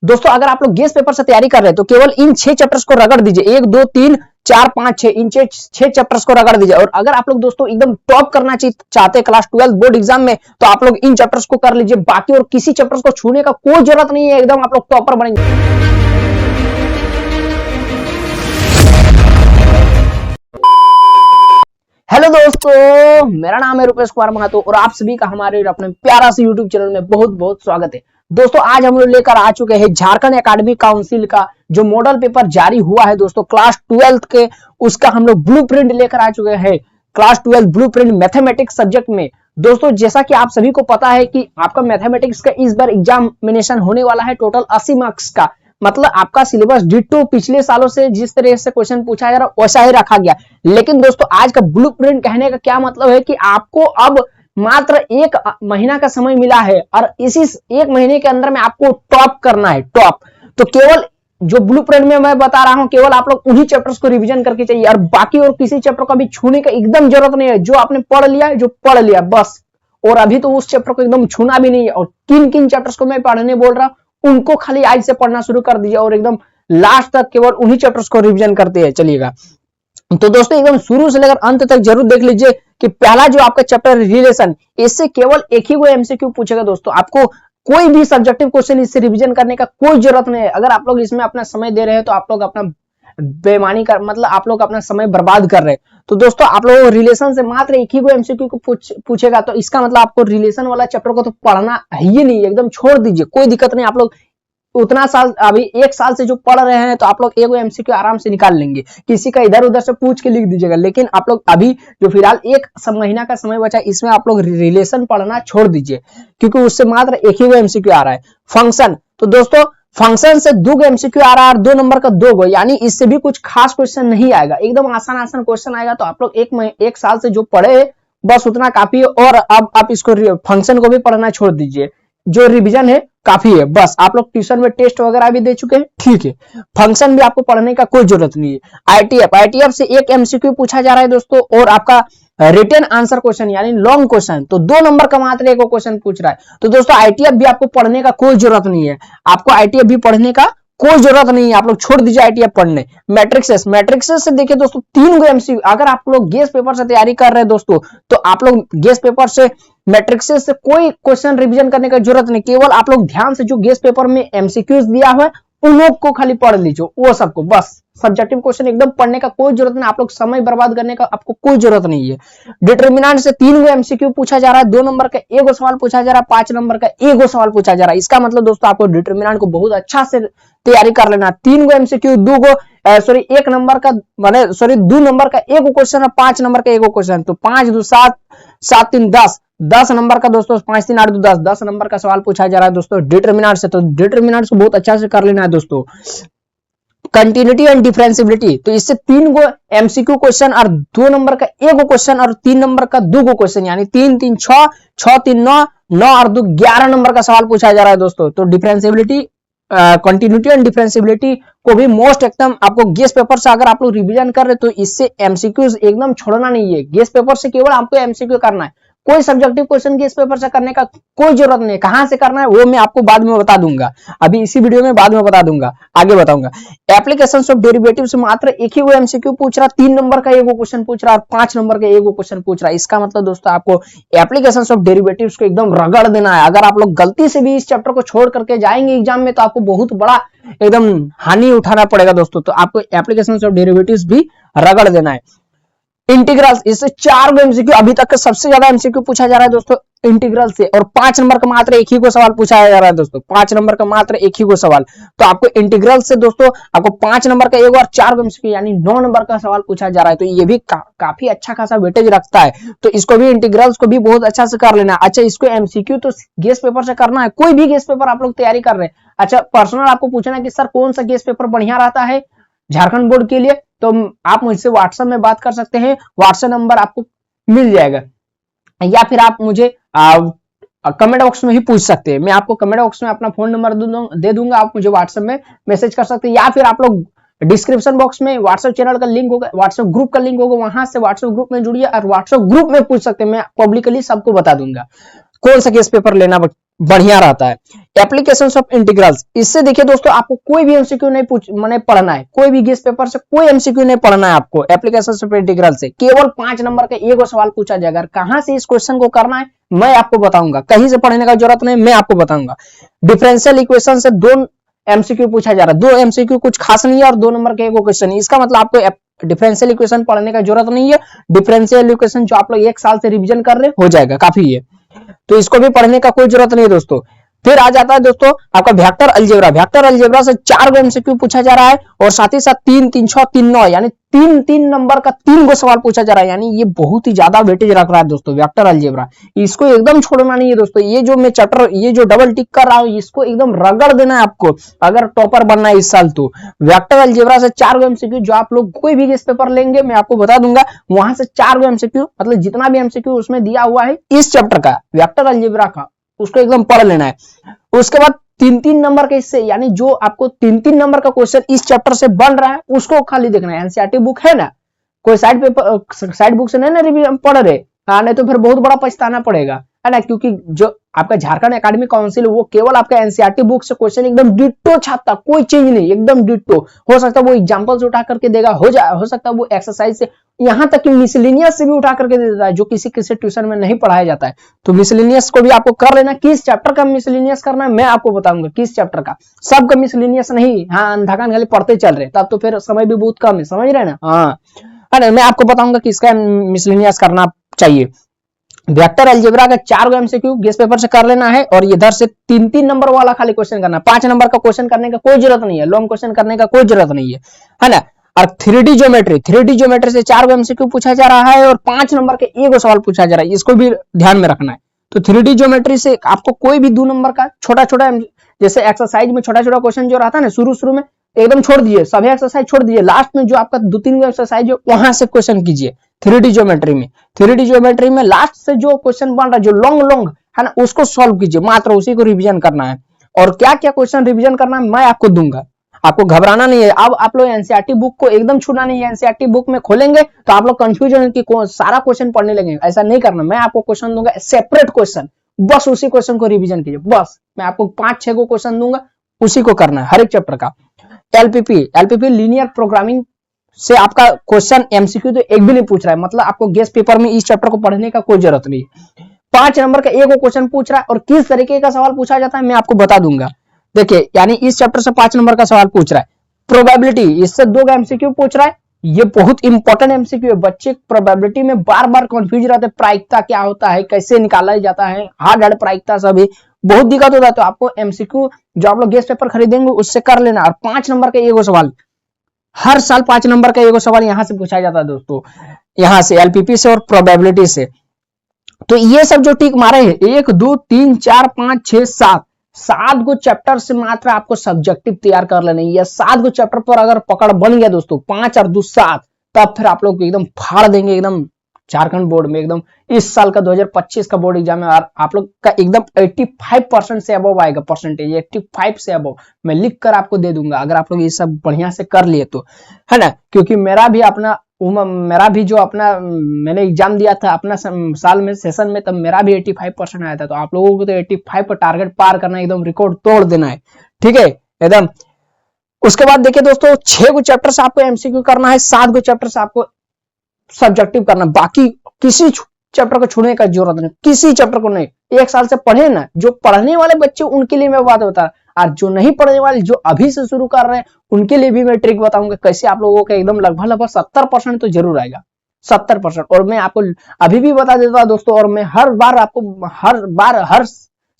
दोस्तों अगर आप लोग गेस पेपर से तैयारी कर रहे हैं तो केवल इन 6 चैप्टर्स को रगड़ दीजिए, 1 2 3 4 5 6, इन 6 चैप्टर्स को रगड़ दीजिए। और अगर आप लोग दोस्तों एकदम टॉप करना चाहते हैं क्लास 12 बोर्ड एग्जाम में, तो आप लोग इन चैप्टर्स को कर लीजिए, बाकी और किसी चैप्टर्स को छूने का कोई जरूरत नहीं है, एकदम आप लोग टॉपर बनेंगे। हेलो दोस्तों, मेरा नाम है रुपेश कुमार महतो और आप सभी का हमारे अपने प्यारा से यूट्यूब चैनल में बहुत बहुत स्वागत है। दोस्तों आज हम लोग लेकर आ चुके हैं झारखंड एकेडमिक काउंसिल का जो मॉडल पेपर जारी हुआ है दोस्तों क्लास 12 के, उसका हम लोग ब्लूप्रिंट लेकर आ चुके हैं। क्लास 12 ब्लूप्रिंट मैथमेटिक्स सब्जेक्ट में। दोस्तों जैसा कि आप सभी को पता है कि आपका मैथमेटिक्स का इस बार एग्जामिनेशन होने वाला है टोटल 80 मार्क्स का, मतलब आपका सिलेबस डिट्टो पिछले सालों से जिस तरह से क्वेश्चन पूछा जा रहा है वैसा ही रखा गया। लेकिन दोस्तों आज का ब्लूप्रिंट कहने का क्या मतलब है कि आपको अब मात्र 1 महीना का समय मिला है और इसी 1 महीने के अंदर में आपको टॉप करना है, टॉप। तो केवल जो ब्लूप्रिंट में मैं बता रहा हूं केवल आप लोग उन्हीं चैप्टर्स को रिवीजन करके चाहिए और बाकी और किसी चैप्टर को भी छूने का एकदम जरूरत नहीं है। जो आपने पढ़ लिया है, जो पढ़ लिया बस, और अभी तो उस चैप्टर को एकदम छूना भी नहीं है। और किन किन चैप्टर्स को मैं पढ़ने बोल रहा हूं उनको खाली आज से पढ़ना शुरू कर दीजिए और एकदम लास्ट तक केवल उन्हीं चैप्टर्स को रिवीजन करते हैं चलिएगा। तो दोस्तों एकदम शुरू से लेकर अंत तक जरूर देख लीजिए कि पहला जो आपका चैप्टर रिलेशन, इससे केवल एक ही वो एमसीक्यू पूछेगा दोस्तों। आपको कोई भी सब्जेक्टिव क्वेश्चन इससे रिवीजन करने का कोई जरूरत नहीं है। अगर आप लोग इसमें अपना समय दे रहे हैं तो आप लोग अपना बेईमानी कर, मतलब आप लोग अपना समय बर्बाद कर रहे हैं। तो दोस्तों आप लोग रिलेशन से मात्र एक ही को एमसीक्यू को पूछेगा, तो इसका मतलब आपको रिलेशन वाला चैप्टर को तो पढ़ना ही नहीं, एकदम छोड़ दीजिए, कोई दिक्कत नहीं। आप लोग उतना साल, अभी 1 साल से जो पढ़ रहे हैं तो आप लोग एक एमसीक्यू आराम से निकाल लेंगे, किसी का इधर उधर से पूछ के लिख दीजिएगा। लेकिन आप लोग अभी जो फिलहाल 1 महीना का समय बचा इसमें आप लोग रिलेशन पढ़ना छोड़ दीजिए, क्योंकि उससे मात्र एक ही एमसीक्यू आ रहा है। फंक्शन, तो दोस्तों फंक्शन से 2 एमसीक्यू आ रहा है और 2 नंबर का 2 यानी इससे भी कुछ खास क्वेश्चन नहीं आएगा, एकदम आसान क्वेश्चन आएगा। तो आप लोग 1 साल से जो पढ़े बस उतना काफी है। और अब आप इसको फंक्शन को भी पढ़ना छोड़ दीजिए, जो रिवीजन है काफी है। बस आप लोग ट्यूशन में टेस्ट वगैरह भी दे चुके हैं, ठीक है, फंक्शन भी आपको पढ़ने का कोई जरूरत नहीं है। आईटीएफ से 1 एमसीक्यू पूछा जा रहा है दोस्तों, और आपका रिटन आंसर क्वेश्चन यानी लॉन्ग क्वेश्चन, तो 2 नंबर का मात्र एक क्वेश्चन पूछ रहा है। तो दोस्तों आईटीएफ भी आपको पढ़ने का कोई जरूरत नहीं है, आपको आईटीएफ भी पढ़ने का कोई जरूरत नहीं है, आप लोग छोड़ दीजिए आईटीएफ पढ़ने। मैट्रिक्सेस से देखिए दोस्तों 3 एमसीक्यू। अगर आप लोग गेस पेपर से तैयारी कर रहे हैं दोस्तों, तो आप लोग गेस पेपर से मैट्रिक्सेस से कोई क्वेश्चन रिवीजन करने का जरूरत नहीं, केवल आप लोग ध्यान से जो गेस पेपर में एमसीक्यूज दिया हुआ है उन लोग को खाली पढ़ लीजिए, वो सबको बस। सब्जेक्टिव क्वेश्चन एकदम पढ़ने का कोई जरूरत नहीं, आप लोग समय बर्बाद करने का आपको कोई जरूरत नहीं है। डिटरमिनेंट से 3 एमसीक्यू पूछा जा रहा है, 2 नंबर का 1 सवाल पूछा जा रहा है, 5 नंबर का 1 सवाल पूछा जा रहा है। इसका मतलब दोस्तों आपको डिटरमिनेंट को बहुत अच्छा से तैयारी कर लेना। 3 एमसीक्यू, 1 नंबर का माने 2 नंबर का 1 क्वेश्चन और 5 नंबर का 1 क्वेश्चन, तो 5 2 7 7 3 10 नंबर का दोस्तों, 5 3 8 2 10 नंबर का सवाल पूछा जा रहा है दोस्तों डिटरमिनेंट से। तो डिटरमिनेंट को बहुत अच्छा से कर लेना है दोस्तों। कंटिन्यूटी एंड डिफरेंशियबिलिटी, तो इससे 3 एमसीक्यू क्वेश्चन और 2 नंबर का 1 क्वेश्चन और 3 नंबर का 2 क्वेश्चन, यानी 3 3 6 6 3 9 9 और 2 11 नंबर का सवाल पूछा जा रहा है दोस्तों। तो डिफरेंशियबिलिटी, कंटिन्यूटी एंड डिफरेंशियबिलिटी को भी मोस्ट एकदम आपको गेस पेपर से अगर आप लोग रिवीजन कर रहे तो इससे एमसीक्यूज एकदम छोड़ना नहीं है। गेस पेपर से केवल आपको एमसीक्यू करना है, कोई सब्जेक्टिव क्वेश्चन गेस पेपर से करने का कोई जरूरत नहीं। कहां से करना है वो मैं आपको बाद में बता दूंगा, अभी इसी वीडियो में बाद में बता दूंगा, आगे बताऊंगा। एप्लीकेशंस ऑफ डेरिवेटिव से मात्र एक ही वो एमसीक्यू पूछ रहा, 3 नंबर का 1 क्वेश्चन पूछ रहा और 5 नंबर का 1 क्वेश्चन पूछ रहा। इसका मतलब दोस्तों आपको एप्लीकेशंस ऑफ डेरिवेटिव्स को एकदम रगड़ देना है। अगर आप लोग गलती से भी इस चैप्टर को छोड़ करके जाएंगे एग्जाम में तो आपको बहुत बड़ा एकदम हानि उठाना पड़ेगा दोस्तों। तो आपको एप्लीकेशंस ऑफ डेरिवेटिव्स भी रगड़ देना है। इंटीग्रल्स, इससे 4 एमसीक्यू, अभी तक सबसे ज्यादा एमसीक्यू पूछा जा रहा है दोस्तों इंटीग्रल से, और 5 नंबर का मात्र एक ही को सवाल पूछा जा रहा है दोस्तों, 5 नंबर का मात्र एक ही को सवाल। तो आपको इंटीग्रल से दोस्तों आपको 5 नंबर का 1 और 4 एमसीक्यू यानी 9 नंबर का सवाल पूछा जा रहा है। तो ये भी काफी अच्छा खासा वेटेज रखता है, तो इसको भी इंटीग्रल्स को भी बहुत अच्छा से कर लेना। अच्छा, इसको एमसीक्यू तो गेस पेपर से करना है, कोई भी गेस पेपर आप लोग तैयारी कर रहे हैं। अच्छा, पर्सनल आपको पूछना है कि सर कौन सा गेस पेपर बढ़िया रहता है झारखंड बोर्ड के लिए, तो आप मुझसे व्हाट्सएप में बात कर सकते हैं, व्हाट्सएप नंबर आपको मिल जाएगा, या फिर आप मुझे कमेंट बॉक्स में ही पूछ सकते हैं। मैं आपको कमेंट बॉक्स में अपना फोन नंबर दे दूंगा, आप मुझे व्हाट्सएप में मैसेज कर सकते हैं, या फिर आप लोग डिस्क्रिप्शन बॉक्स में व्हाट्सएप चैनल का लिंक होगा, व्हाट्सएप ग्रुप का लिंक होगा, वहां से व्हाट्सएप ग्रुप में जुड़िए और व्हाट्सएप ग्रुप में पूछ सकते हैं। मैं पब्लिकली सबको बता दूंगा कौन सा केस पेपर लेना बढ़िया रहता है। एप्लीकेशंस ऑफ इंटीग्रल्स, इससे देखिए दोस्तों आपको कोई भी एमसीक्यू नहीं पढ़ना है, कोई भी गेस पेपर से कोई एमसीक्यू नहीं पढ़ना है आपको। एप्लीकेशंस ऑफ इंटीग्रल से केवल 5 नंबर का एक सवाल पूछा जाएगा। कहां से इस क्वेश्चन को करना है मैं आपको बताऊंगा, कहीं से पढ़ने का जरूरत नहीं, मैं आपको बताऊंगा। डिफरेंशियल इक्वेशन से 2 एमसीक्यू पूछा जा रहा है, 2 एमसीक्यू कुछ खास नहीं है और 2 नंबर का एक क्वेश्चन है। इसका मतलब आपको डिफरेंशियल इक्वेशन पढ़ने का जरूरत नहीं है। डिफरेंशियल इक्वेशन जो आप लोग 1 साल से रिवीजन कर रहे हो जाएगा, काफी है, तो इसको भी पढ़ने का कोई जरूरत नहीं है दोस्तों। फिर आ जाता है दोस्तों आपका वेक्टर अलजेब्रा। वेक्टर अलजेब्रा से 4 एमसीक्यू पूछा जा रहा है और साथ ही साथ 3, 3, 6, 3, 9 यानी 3 नंबर का 3 सवाल पूछा जा रहा है, यानी ये बहुत ही ज्यादा वेटेज रख रहा है दोस्तों वेक्टर अलजेब्रा। इसको एकदम छोड़ना नहीं है दोस्तों। ये जो मैं चैप्टर ये जो डबल टिक कर रहा हूं इसको एकदम रगड़ देना है आपको अगर टॉपर बनना है इस साल। तो वेक्टर अलजेब्रा से 4 एमसीक्यू जो आप लोग कोई भी गेस पेपर लेंगे मैं आपको बता दूंगा, वहां से 4 एमसीक्यू मतलब जितना भी एमसीक्यू उसमें दिया हुआ है इस चैप्टर का वेक्टर अलजेब्रा का उसको एकदम पढ़ लेना है। उसके बाद 3 नंबर के इससे यानी जो आपको 3 नंबर का क्वेश्चन इस चैप्टर से बन रहा है उसको खाली देखना है। एनसीईआरटी बुक है ना, कोई साइड बुक से नहीं ना रिव्यू पढ़ रहे, नहीं तो फिर बहुत बड़ा पछताना पड़ेगा, है ना, क्योंकि जो आपका झारखंड एकेडमिक काउंसिल वो केवल आपका एनसीईआरटी बुक से क्वेश्चन एकदम डिट्टो छापता, कोई चेंज नहीं, एकदम डिट्टो। हो सकता है वो एग्जांपल्स उठा करके देगा, हो सकता है वो एक्सरसाइज से, यहां तक कि मिसलिनियस से भी उठा करके दे देता है जो किसी ट्यूशन में नहीं पढ़ाया जाता है। तो मिसलिनियस को भी आपको कर लेना। किस चैप्टर का मिसलिनियस करना है मैं आपको बताऊंगा, किस चैप्टर का, सबका मिसलिनियस नहीं। हाँ अंधाकान खाली पढ़ते चल रहे तब तो फिर समय भी बहुत कम है, समझ रहे ना। हाँ अरे मैं आपको बताऊंगा किसका मिसलिनियस करना चाहिए। वेक्टर अलजेब्रा का 4 एमसीक्यू गेस पेपर से कर लेना है और इधर से 3 नंबर वाला खाली क्वेश्चन करना है। 5 नंबर का क्वेश्चन करने का कोई जरूरत नहीं है, लॉन्ग क्वेश्चन करने का कोई जरूरत नहीं है ना। और 3D ज्योमेट्री से 4 एमसीक्यू पूछा जा रहा है और 5 नंबर के एक सवाल पूछा जा रहा है, इसको भी ध्यान में रखना है। तो 3D ज्योमेट्री से आपको कोई भी 2 नंबर का छोटा छोटा, जैसे एक्सरसाइज में छोटा छोटा क्वेश्चन जो रहता है ना शुरू में एकदम छोड़ दीजिए, सभी एक्सरसाइज छोड़ दीजिए, लास्ट में जो आपका 2-3 एक्सरसाइज है वहां से क्वेश्चन कीजिए। 3D ज्योमेट्री में लास्ट से जो क्वेश्चन बन रहा है जो लॉन्ग है ना उसको सॉल्व कीजिए, मात्र उसी को रिवीजन करना है। और क्या क्या क्वेश्चन रिवीजन करना है मैं आपको दूंगा, आपको घबराना नहीं है। अब आप लोग एनसीईआरटी बुक को एकदम छूना नहीं है। एनसीईआरटी बुक में खोलेंगे तो आप लोग कंफ्यूजन की सारा क्वेश्चन पढ़ने लगेंगे, ऐसा नहीं करना। मैं आपको क्वेश्चन दूंगा सेपरेट क्वेश्चन, बस उसी क्वेश्चन को रिवीजन कीजिए। बस मैं आपको 5-6 को क्वेश्चन दूंगा, उसी को करना है हर एक चैप्टर का। एलपीपी लीनियर प्रोग्रामिंग से आपका क्वेश्चन एमसीक्यू तो एक भी नहीं पूछ रहा है, मतलब आपको गेस पेपर में इस चैप्टर को पढ़ने का कोई जरूरत नहीं है। 5 नंबर का एक क्वेश्चन पूछ रहा है और किस तरीके का सवाल पूछा जाता है मैं आपको बता दूंगा। देखिए यानी इस चैप्टर से 5 नंबर का सवाल पूछ रहा है। प्रोबेबिलिटी, इससे 2 एमसीक्यू पूछ रहा है, ये बहुत इंपॉर्टेंट एमसीक्यू है। बच्चे प्रोबेबिलिटी में बार बार कंफ्यूज रहते हैं, प्रायिकता क्या होता है, कैसे निकाला जाता है, हार्ड प्रायिकता, सभी बहुत दिक्कत होता है। तो आपको एमसीक्यू जो आप लोग गेस्ट पेपर खरीदेंगे उससे कर लेना। और 5 नंबर का एक सवाल, हर साल 5 नंबर का एक सवाल यहां से पूछा जाता है दोस्तों, यहां से एलपीपी से और प्रोबेबिलिटी से। तो ये सब जो टिक मारे हैं 1 2 3 4 5 6 7 को चैप्टर से मात्र आपको सब्जेक्टिव तैयार कर लेना है। 7 को चैप्टर पर अगर पकड़ बन गया दोस्तों 5 और 2 7, तब फिर आप लोग एकदम फाड़ देंगे एकदम झारखंड बोर्ड में। एकदम इस साल का 2025 का बोर्ड एग्जाम है आप लोग का एकदम 85% से अबव आएगा परसेंटेज, 85 से अबव मैं लिख कर आपको दे दूंगा अगर आप लोग ये सब बढ़िया से कर लिए तो, है ना। क्योंकि मेरा भी जो अपना मैंने एग्जाम दिया था अपना साल में सेशन में, तब मेरा भी 85% आया था। तो आप लोगों को तो 85 पर टारगेट पार करना, एकदम रिकॉर्ड तोड़ देना है, ठीक है एकदम। उसके बाद देखिए दोस्तों 6 को चैप्टर से आपको एमसीक्यू करना है, 7 को चैप्टर से आपको सब्जेक्टिव करना, बाकी किसी चैप्टर को छूने का जरूरत नहीं, किसी चैप्टर को नहीं। 1 साल से पढ़े ना, जो पढ़ने वाले बच्चे उनके लिए मैं बात बता, और जो नहीं पढ़ने वाले जो अभी से शुरू कर रहे हैं उनके लिए भी मैं ट्रिक बताऊंगा कैसे आप लोगों का एकदम लगभग 70% तो जरूर आएगा, 70%। और मैं आपको अभी भी बता देता हूं दोस्तों, और मैं हर बार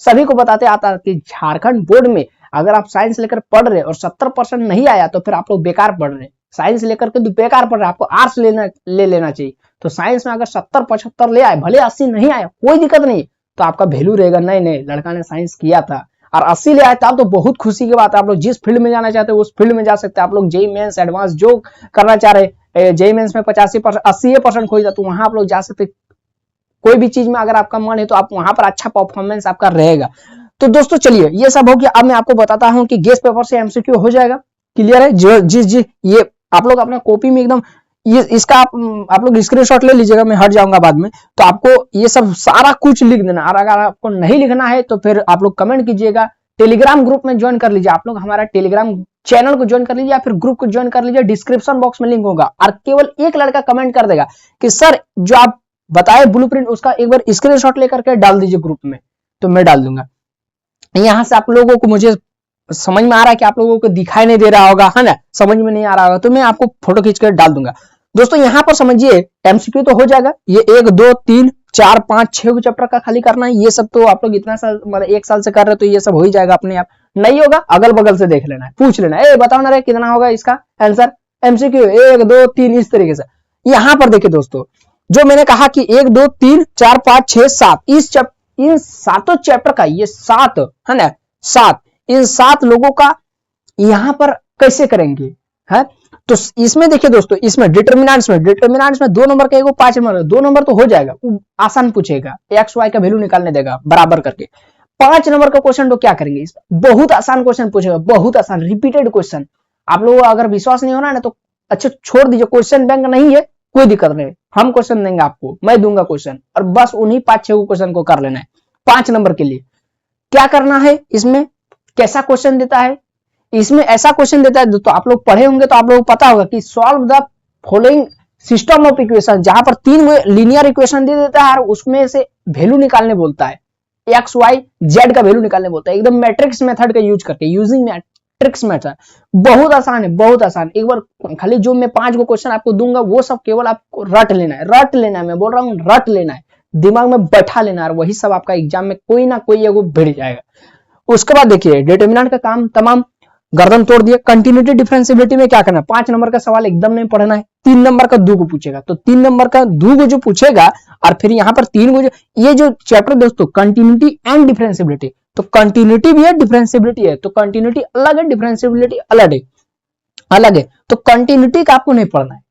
सभी को बताते आता कि झारखंड बोर्ड में अगर आप साइंस लेकर पढ़ रहे और 70% नहीं आया तो फिर आप लोग बेकार पढ़ रहे। साइंस लेकर के तो बेकार पढ़ रहे, आपको आर्ट्स ले लेना चाहिए। तो साइंस में अगर 70-75 ले आए, भले 80 नहीं आए कोई दिक्कत नहीं, तो आपका वैल्यू रहेगा, नहीं लड़का ने साइंस किया था और 80 ले आए तब तो बहुत खुशी की बात है। आप लोग जिस फील्ड में जाना चाहते हो उस फील्ड में जा सकते हैं। आप लोग जेईई मेंस एडवांस जो करना चाह रहे, जेईई मेंस में 85% 80% खोज जाए तो वहां आप लोग जा सकते। कोई भी चीज में अगर आपका मन है तो आप वहां पर अच्छा परफॉर्मेंस आपका रहेगा। तो दोस्तों चलिए ये सब हो गया। अब मैं आपको बताता हूं कि गेस्ट पेपर से एमसीक्यू हो जाएगा, क्लियर है। जी ये आप लोग अपना कॉपी में एकदम ये इसका आप लोग स्क्रीनशॉट ले लीजिएगा, मैं हट जाऊंगा बाद में। तो आपको ये सब सारा कुछ लिख देना, और अगर आपको नहीं लिखना है तो फिर आप लोग कमेंट कीजिएगा टेलीग्राम ग्रुप में ज्वाइन कर लीजिए। आप लोग हमारा टेलीग्राम चैनल को ज्वाइन कर लीजिए या फिर ग्रुप को ज्वाइन कर लीजिए, डिस्क्रिप्शन बॉक्स में लिंक होगा। और केवल एक लड़का कमेंट कर देगा कि सर जो आप बताए ब्लूप्रिंट उसका एक बार स्क्रीनशॉट लेकर के डाल दीजिए ग्रुप में, तो मैं डाल दूंगा। यहां से आप लोगों को मुझे समझ में आ रहा है कि आप लोगों को दिखाई नहीं दे रहा होगा, है ना, समझ में नहीं आ रहा होगा, तो मैं आपको फोटो खींच कर डाल दूंगा। दोस्तों यहाँ पर समझिए एमसीक्यू तो हो जाएगा, ये 1 2 3 4 5 6 चैप्टर का खाली करना है। ये सब तो आप लोग इतना साल मतलब 1 साल से कर रहे हो तो ये सब हो ही जाएगा अपने आप। नहीं होगा अगल बगल से देख लेना है, पूछ लेना है, बताओ ना रे कितना होगा इसका आंसर, एमसीक्यू 1 2 3 इस तरीके से। यहाँ पर देखिए दोस्तों, जो मैंने कहा कि 1 2 3 4 5 6 7 इन सातों चैप्टर का, ये 7 है ना, 7 इन 7 लोगों का यहां पर कैसे करेंगे है। तो इसमें देखिए दोस्तों, इसमें डिटरमिनेंट्स में 2 नंबर का एगो 5 नंबर 2 नंबर तो हो जाएगा, आसान पूछेगा, एक्स वाई का वैल्यू निकालने देगा बराबर करके। 5 नंबर का क्वेश्चन तो क्या करेंगे, इसमें बहुत आसान क्वेश्चन पूछेगा, बहुत आसान रिपीटेड क्वेश्चन। आप लोगों को अगर विश्वास नहीं होना ना तो अच्छा छोड़ दीजिए, क्वेश्चन बैंक नहीं है कोई दिक्कत नहीं, हम क्वेश्चन देंगे आपको, मैं दूंगा क्वेश्चन, और बस उन्हीं 5-6 क्वेश्चन को कर लेना है 5 नंबर के लिए। क्या करना है इसमें, कैसा क्वेश्चन देता है, इसमें ऐसा क्वेश्चन देता है तो आप लोग पढ़े होंगे तो आप लोगों को पता होगा कि solve the following system of equation, जहां पर 3 लीनियर इक्वेशन दे देता है और उसमें से वैल्यू निकालने बोलता है, एक्स वाई जेड का वैल्यू निकालने बोलता है, एकदम मैट्रिक्स मेथड का यूज करके, यूजिंग मैट्रिक्स मेथड। बहुत आसान है, बहुत आसान। एक बार खाली जो मैं 5 को क्वेश्चन आपको दूंगा वो सब केवल आपको रट लेना है, रट लेना है, मैं बोल रहा हूँ रट लेना है, दिमाग में बैठा लेना है, वही सब आपका एग्जाम में कोई ना कोई एगो भिड़ जाएगा। उसके बाद देखिए डिटरमिनेंट का काम तमाम गर्दन तोड़ दिया। कंटिन्यूटी डिफरेंशियबिलिटी में क्या करना है, 5 नंबर का सवाल एकदम नहीं पढ़ना है, 3 नंबर का 2 को पूछेगा, तो 3 नंबर का 2 को जो पूछेगा और फिर यहाँ पर 3 को जो, ये जो चैप्टर दोस्तों कंटिन्यूटी एंड डिफरेंशियबिलिटी, तो कंटिन्यूटी भी है डिफरेंशियबिलिटी है, तो कंटिन्यूटी अलग है डिफरेंशियबिलिटी अलग है, तो कंटिन्यूटी का आपको नहीं पढ़ना है,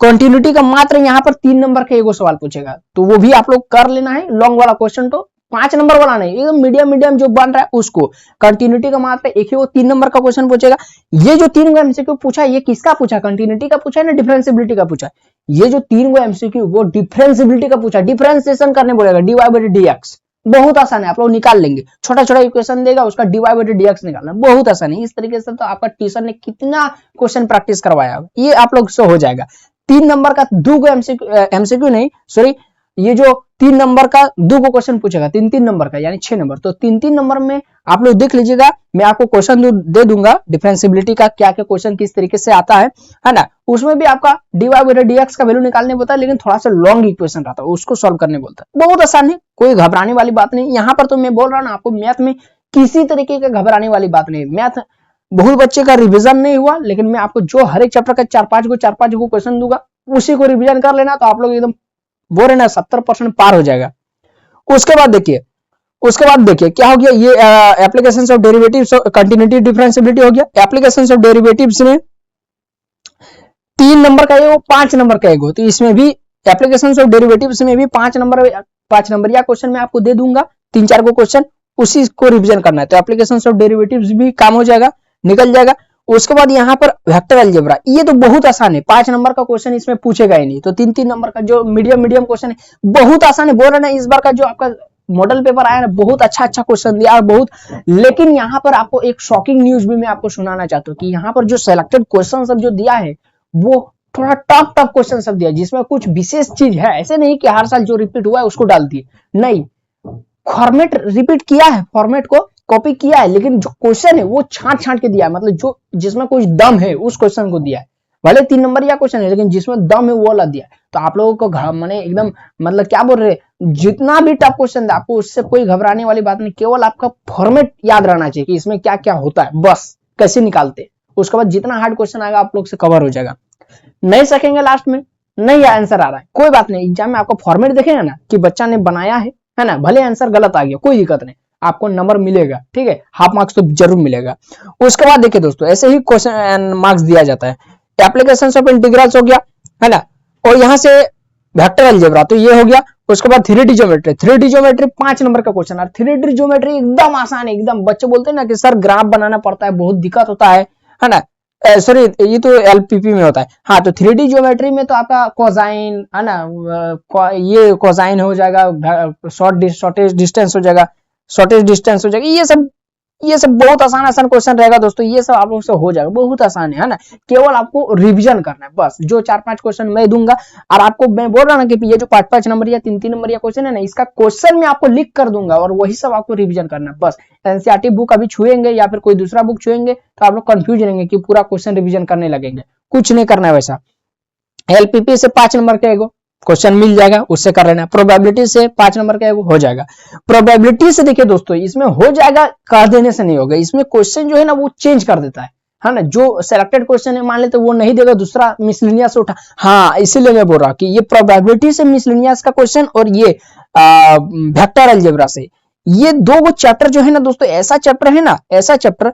कंटिन्यूटी का मात्र यहाँ पर 3 नंबर का एगो सवाल पूछेगा, तो वो भी आप लोग कर लेना है। लॉन्ग वाला क्वेश्चन तो 5 नंबर वाला नहीं, एकदम मीडियम जो बन रहा है उसको, कंटिन्यूटी का मात्र एक ही वो 3 नंबर का क्वेश्चन पूछेगा। ये जो 3 एमसीक्यू पूछा, ये किसका पूछा, कंटिन्यूटी का पूछा है ना डिफरेंशियबिलिटी का पूछा। ये जो 3 एमसीक्यू वो डिफरेंशियबिलिटी का पूछा, डिफरेंशिएशन करने बोलेगा, dy बाई dx, बहुत आसान है, आप लोग निकाल लेंगे। छोटा छोटा इक्वेशन देगा, उसका dy बाई dx निकालना बहुत आसान है। इस तरीके से तो आपका टीचर ने कितना क्वेश्चन प्रैक्टिस करवाया, ये आप लोग से हो जाएगा। 3 नंबर का 2 एमसीक्यू नहीं सॉरी, ये जो 3 नंबर का 2 को क्वेश्चन पूछेगा, 3 नंबर का यानी 6 नंबर, तो 3 नंबर में आप लोग देख लीजिएगा, मैं आपको क्वेश्चन दे दूंगा डिफरेंशियबिलिटी का, क्या क्या क्वेश्चन किस तरीके से आता है ना। उसमें भी आपका dy बाई dx का वैल्यू निकालने बोलता है, लेकिन थोड़ा सा लॉन्ग इक्वेशन रहता है, उसको सॉल्व करने बोलता है। बहुत आसान है, कोई घबराने वाली बात नहीं। यहाँ पर तो मैं बोल रहा हूँ ना आपको, मैथ में किसी तरीके का घबराने वाली बात नहीं। मैथ बहुत बच्चे का रिविजन नहीं हुआ, लेकिन मैं आपको जो हर एक चैप्टर का 4-5 को क्वेश्चन दूंगा, उसी को रिविजन कर लेना, तो आप लोग एकदम बोल रहे ना 70% पार हो जाएगा। उसके बाद देखिए क्या हो गया, ये applications of derivatives continuity differentiability हो गया। एप्लीकेशंस ऑफ डेरिवेटिव्स में 3 नंबर का एगो 5 नंबर का एगो, तो इसमें भी एप्लीकेशंस ऑफ डेरिवेटिव्स में भी 5 नंबर या क्वेश्चन मैं आपको दे दूंगा, 3-4 को क्वेश्चन, उसी को रिविजन करना है, तो एप्लीकेशंस ऑफ डेरिवेटिव्स भी काम हो जाएगा, निकल जाएगा। उसके बाद यहाँ पर वेक्टर अलजेब्रा, ये तो बहुत आसान है, 5 नंबर का क्वेश्चन इसमें पूछेगा ही नहीं, तो 3 नंबर का जो मीडियम क्वेश्चन है बहुत आसान है। बोल रहे ना इस बार का जो आपका मॉडल पेपर आया ना, बहुत अच्छा क्वेश्चन दिया बहुत। लेकिन यहाँ पर आपको एक शॉकिंग न्यूज भी मैं आपको सुनाना चाहता हूँ कि यहाँ पर जो सिलेक्टेड क्वेश्चन सब जो दिया है वो थोड़ा टफ क्वेश्चन सब दिया, जिसमें कुछ विशेष चीज है, ऐसे नहीं कि हर साल जो रिपीट हुआ है उसको डाल दिए, नहीं, फॉर्मेट रिपीट किया है, फॉर्मेट को कॉपी किया है, लेकिन जो क्वेश्चन है वो छांट के दिया है, मतलब जो जिसमें कुछ दम है उस क्वेश्चन को दिया है। भले 3 नंबर या क्वेश्चन है, लेकिन जिसमें दम है वो वाला दिया है। तो आप लोगों को माने एकदम मतलब क्या बोल रहे, जितना भी टफ क्वेश्चन है आपको उससे कोई घबराने वाली बात नहीं, केवल आपका फॉर्मेट याद रहना चाहिए कि इसमें क्या क्या होता है, बस कैसे निकालते। उसके बाद जितना हार्ड क्वेश्चन आएगा आप लोग से कवर हो जाएगा। नहीं सकेंगे लास्ट में, नहीं आंसर आ रहा है, कोई बात नहीं, एग्जाम में आपको फॉर्मेट देखेगा ना कि बच्चा ने बनाया है ना, भले आंसर गलत आ गया कोई दिक्कत नहीं, आपको नंबर मिलेगा, ठीक है, हाफ मार्क्स तो जरूर मिलेगा। उसके बाद देखिए दोस्तों, ऐसे ही क्वेश्चन मार्क्स दिया जाता है। एप्लीकेशंस ऑफ इंटीग्रल्स हो गया, है ना, और यहां से वेक्टर अलजेब्रा तो ये हो गया। उसके बाद 3D ज्योमेट्री 5 नंबर का क्वेश्चन है। 3D ज्योमेट्री एकदम आसान है, एकदम बच्चे बोलते हैं ना कि सर ग्राफ बनाना पड़ता है, बहुत दिक्कत होता है ना, सॉरी ये तो एलपीपी में होता है। हाँ, तो 3D ज्योमेट्री में तो आपका कोसाइन है ना, ये कोसाइन हो जाएगा, शॉर्टेज डिस्टेंस हो जाएगा, ये सब ये सब बहुत आसान आसान क्वेश्चन रहेगा दोस्तों, ये सब आप लोग से हो जाएगा, बहुत आसान है ना। केवल आपको रिवीजन करना है बस। जो 4-5 क्वेश्चन मैं दूंगा और आपको मैं बोल रहा ना कि ये जो 5-5 नंबर या 3-3 नंबर या क्वेश्चन है ना, इसका क्वेश्चन मैं आपको लिख कर दूंगा और वही सब आपको रिवीजन करना है बस। एनसीईआरटी बुक अभी छुएंगे या फिर कोई दूसरा बुक छुएंगे तो आप लोग कंफ्यूज रहेंगे कि पूरा क्वेश्चन रिवीजन करने लगेंगे, कुछ नहीं करना है वैसा। एलपीपी से 5 नंबर का एगो क्वेश्चन मिल जाएगा, उससे कर लेना। प्रोबेबिलिटी से 5 नंबर का एगो हो जाएगा। प्रोबेबिलिटी से देखिए दोस्तों, इसमें हो जाएगा कह देने से नहीं होगा, इसमें क्वेश्चन जो है ना वो चेंज कर देता है ना। जो सेलेक्टेड क्वेश्चन है मान लेते वो नहीं देगा, दूसरा मिसलेनियस उठा। हाँ, इसीलिए मैं बोल रहा हूँ कि ये प्रोबेबिलिटी से मिसलेनियस का क्वेश्चन और ये वेक्टर अलजेब्रा से, ये दो वो चैप्टर जो है ना दोस्तों, ऐसा चैप्टर है ना, ऐसा चैप्टर,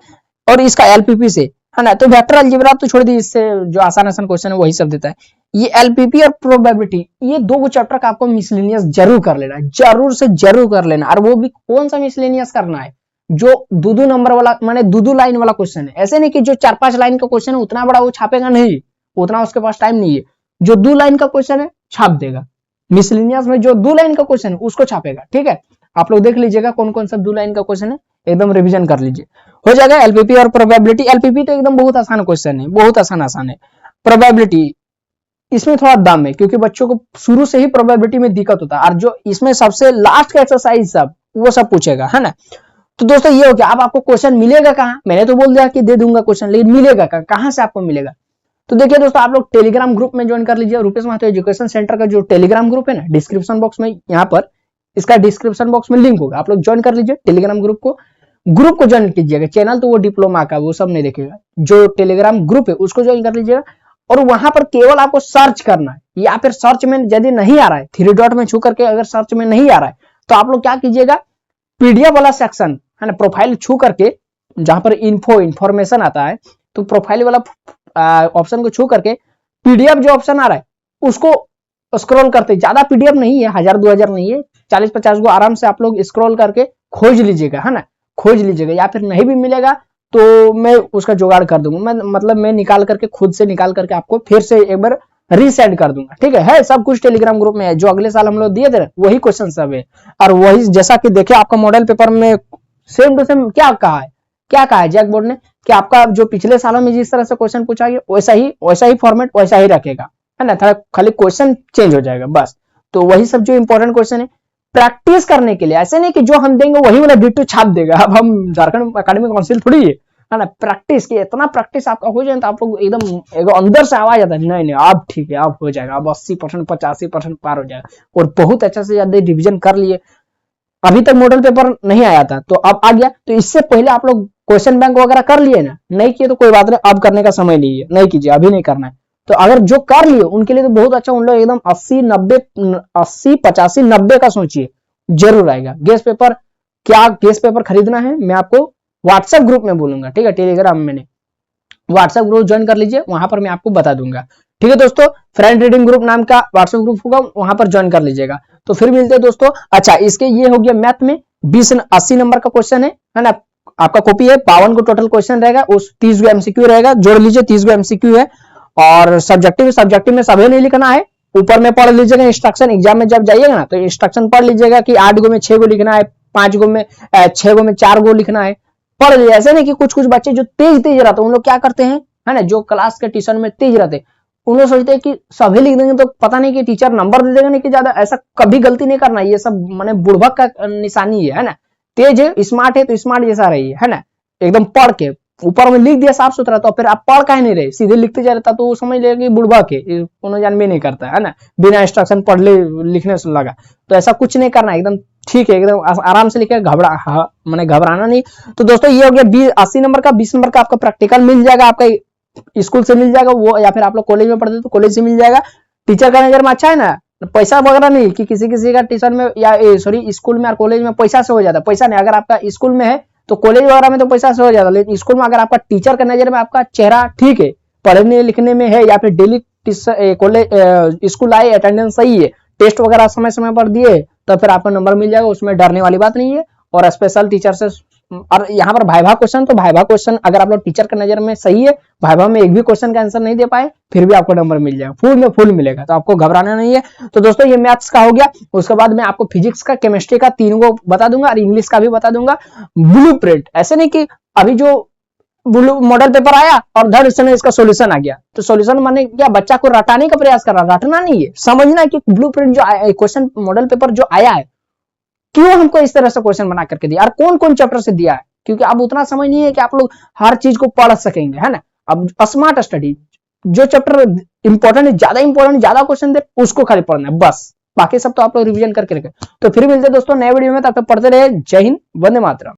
और इसका एलपीपी से है ना। तो वेक्टर अलजेब्रा तो छोड़ दी, इससे जो आसान आसान क्वेश्चन है वही सब देता है। ये एलपीपी और प्रोबेबिलिटी, ये दो चैप्टर का आपको मिसलेनियस जरूर कर लेना, जरूर से जरूर कर लेना। और वो भी कौन सा मिसलेनियस करना है, जो दो नंबर वाला, माने दो लाइन वाला क्वेश्चन है। ऐसे नहीं कि जो 4-5 लाइन का क्वेश्चन है उतना बड़ा वो छापेगा नहीं, उतना उसके पास टाइम नहीं है। जो 2 लाइन का क्वेश्चन है छाप देगा, मिसलेनियस में जो 2 लाइन का क्वेश्चन है उसको छापेगा। ठीक है, आप लोग देख लीजिएगा कौन कौन सा 2 लाइन का क्वेश्चन है, एकदम रिवीजन कर लीजिए, हो जाएगा। एलपीपी और प्रोबेबिलिटी, एलपीपी तो एकदम बहुत आसान क्वेश्चन है, बहुत आसान है। प्रोबेबिलिटी इसमें थोड़ा दम है, क्योंकि बच्चों को शुरू से ही प्रोबेबिलिटी में दिक्कत होता है, और जो इसमें सबसे लास्ट का एक्सरसाइज सब वो सब पूछेगा, है ना। तो दोस्तों ये हो गया। अब आपको क्वेश्चन मिलेगा कहाँ, मैंने तो बोल दिया कि दे दूंगा क्वेश्चन, लेकिन मिलेगा कहाँ से आपको मिलेगा। तो देखिए दोस्तों, आप लोग टेलीग्राम ग्रुप में ज्वाइन कर लीजिए। रुपेश महतो एजुकेशन सेंटर का जो टेलीग्राम ग्रुप है ना, डिस्क्रिप्शन बॉक्स में, यहाँ पर इसका डिस्क्रिप्शन बॉक्स में लिंक होगा, आप लोग ज्वाइन कर लीजिए टेलीग्राम ग्रुप को ज्वाइन कीजिएगा। चैनल तो वो डिप्लोमा का वो सब नहीं देखेगा, जो टेलीग्राम ग्रुप है उसको ज्वाइन कर लीजिएगा। और वहां पर केवल आपको सर्च करना है, या फिर सर्च में यदि नहीं आ रहा है, 3 डॉट में छू करके अगर सर्च में नहीं आ रहा है तो आप लोग क्या कीजिएगा, पीडीएफ वाला सेक्शन है ना, प्रोफाइल छू करके जहां पर इंफॉर्मेशन आता है, तो प्रोफाइल वाला ऑप्शन को छू करके पीडीएफ जो ऑप्शन आ रहा है उसको स्क्रॉल करते, ज्यादा पीडीएफ नहीं है, 1000-2000 नहीं है, 40-50 को आराम से आप लोग स्क्रॉल करके खोज लीजिएगा, है ना, खोज लीजिएगा। या फिर नहीं भी मिलेगा तो मैं उसका जुगाड़ कर दूंगा, मैं निकाल करके, खुद से निकाल करके आपको फिर से एक बार रीसेंड कर दूंगा। ठीक है सब कुछ टेलीग्राम ग्रुप में है, जो अगले साल हम लोग दिए थे वही क्वेश्चन सब है। और वही जैसा कि देखे आपका मॉडल पेपर में सेम टू सेम क्या कहा है जैक बोर्ड ने, कि आपका जो पिछले सालों में जिस तरह से क्वेश्चन पूछा गया वैसा ही फॉर्मेट वैसा ही रखेगा, है ना, थोड़ा खाली क्वेश्चन चेंज हो जाएगा बस। तो वही सब जो इंपॉर्टेंट क्वेश्चन है प्रैक्टिस करने के लिए, ऐसे नहीं कि जो हम देंगे वही वाला डिट्टो छाप देगा। अब हम झारखंड एकेडमिक काउंसिल थोड़ी है ना, प्रैक्टिस की, इतना प्रैक्टिस आपका हो जाए तो आप लोग एकदम अंदर से आवाज आता है, नहीं अब ठीक है, अब हो जाएगा, अब 80% 85% पार हो जाएगा। और बहुत अच्छा से ज्यादा रिविजन कर लिए। अभी तक मॉडल पेपर नहीं आया था तो अब आ गया, तो इससे पहले आप लोग क्वेश्चन बैंक वगैरह कर लिए ना, नहीं किए तो कोई बात नहीं, अब करने का समय नहीं है, नहीं कीजिए, अभी नहीं करना है। तो अगर जो कर लिए उनके लिए तो बहुत अच्छा, उन लोग एकदम 80, 85, 90 का सोचिए, जरूर आएगा। गेस पेपर खरीदना है मैं आपको व्हाट्सएप ग्रुप में बोलूंगा, ठीक है, टेलीग्राम में व्हाट्सएप ग्रुप ज्वाइन कर लीजिए, वहां पर मैं आपको बता दूंगा। ठीक है दोस्तों, फ्रेंड रीडिंग ग्रुप नाम का व्हाट्सएप ग्रुप होगा, वहां पर ज्वाइन कर लीजिएगा। तो फिर मिलते हैं दोस्तों। अच्छा, इसके ये हो गया मैथ में 80 नंबर का क्वेश्चन है ना, आपका कॉपी है, 52 को टोटल क्वेश्चन रहेगा, उस 30 को एमसीक्यू रहेगा, जोड़ लीजिए 30 को एमसीक्यू है। और सब्जेक्टिव में सभी नहीं लिखना है, ऊपर में पढ़ लीजिएगा इंस्ट्रक्शन, एग्जाम में जब जाइएगा ना तो इंस्ट्रक्शन पढ़ लीजिएगा कि 8 गो में 6 गो लिखना है, 5 गो में 6 गो में 4 गो लिखना है, पढ़ लीजिए। ऐसे नहीं कि कुछ बच्चे जो तेज रहते हैं उन लोग क्या करते हैं, है ना, जो क्लास के ट्यूशन में तेज रहते उन लोग सोचते हैं कि सभी लिख देंगे तो पता नहीं कि टीचर नंबर दे देगा, नहीं कि ज्यादा, ऐसा कभी गलती नहीं करना, ये सब माने बुड़बक का निशानी है ना। तेज है, स्मार्ट है तो स्मार्ट जैसा रही है ना, एकदम पढ़ के ऊपर में लिख दिया साफ सुथरा, तो फिर आप पढ़ काहे नहीं रहे, सीधे लिखते जा रहता तो वो समझ लेगा कि बुड़बक है, कोनो जान भी नहीं करता है ना, बिना इंस्ट्रक्शन पढ़ ले लिखने से लगा। तो ऐसा कुछ नहीं करना, एकदम ठीक है, एकदम आराम से लिखे, घबराना नहीं। तो दोस्तों ये हो गया 80 नंबर का। 20 नंबर का आपका प्रैक्टिकल मिल जाएगा, आपका स्कूल से मिल जाएगा वो, या फिर आप लोग कॉलेज में पढ़ते तो कॉलेज से मिल जाएगा। टीचर का नजर में अच्छा है ना, पैसा वगैरह नहीं कि किसी का टीचर में या स्कूल में और कॉलेज में पैसा से हो जाता है, पैसा नहीं। अगर आपका स्कूल में है तो कॉलेज वगैरह में तो पैसा से हो जाता है, लेकिन स्कूल में अगर आपका टीचर का नजर में आपका चेहरा ठीक है, पढ़ने लिखने में है, या फिर डेली कॉलेज स्कूल आए, अटेंडेंस सही है, टेस्ट वगैरह समय समय पर दिए, तो फिर आपका नंबर मिल जाएगा, उसमें डरने वाली बात नहीं है। और स्पेशल टीचर से और यहाँ पर भाइभा क्वेश्चन, तो भाइभा क्वेश्चन अगर आप लोग टीचर के नजर में सही है, भाइभा में एक भी क्वेश्चन का आंसर नहीं दे पाए, फिर भी आपको नंबर मिल जाएगा, फुल में फुल मिलेगा, तो आपको घबराना नहीं है। तो दोस्तों ये मैथ्स का हो गया। उसके बाद मैं आपको फिजिक्स का, केमिस्ट्री का तीनों को बता दूंगा और इंग्लिश का भी बता दूंगा। ब्लूप्रिंट, ऐसे नहीं कि अभी जो मॉडल पेपर आया और धड़ से इसका सॉल्यूशन आ गया, तो सॉल्यूशन माने क्या, बच्चा को रटाने का प्रयास कर रहा, रटना नहीं है, समझना है कि ब्लूप्रिंट जो क्वेश्चन मॉडल पेपर जो आया है, क्यों हमको इस तरह से क्वेश्चन बना करके दिया और कौन कौन चैप्टर से दिया है, क्योंकि अब उतना समझ नहीं है कि आप लोग हर चीज को पढ़ सकेंगे, है ना। अब स्मार्ट स्टडी, जो चैप्टर इंपॉर्टेंट है, ज्यादा क्वेश्चन दे उसको खाली पढ़ना है बस, बाकी सब तो आप लोग रिवीजन करके रखें। तो फिर मिलते हैं दोस्तों नए वीडियो में, तब तक पढ़ते रहे। जय हिंद, वंदे मातरम।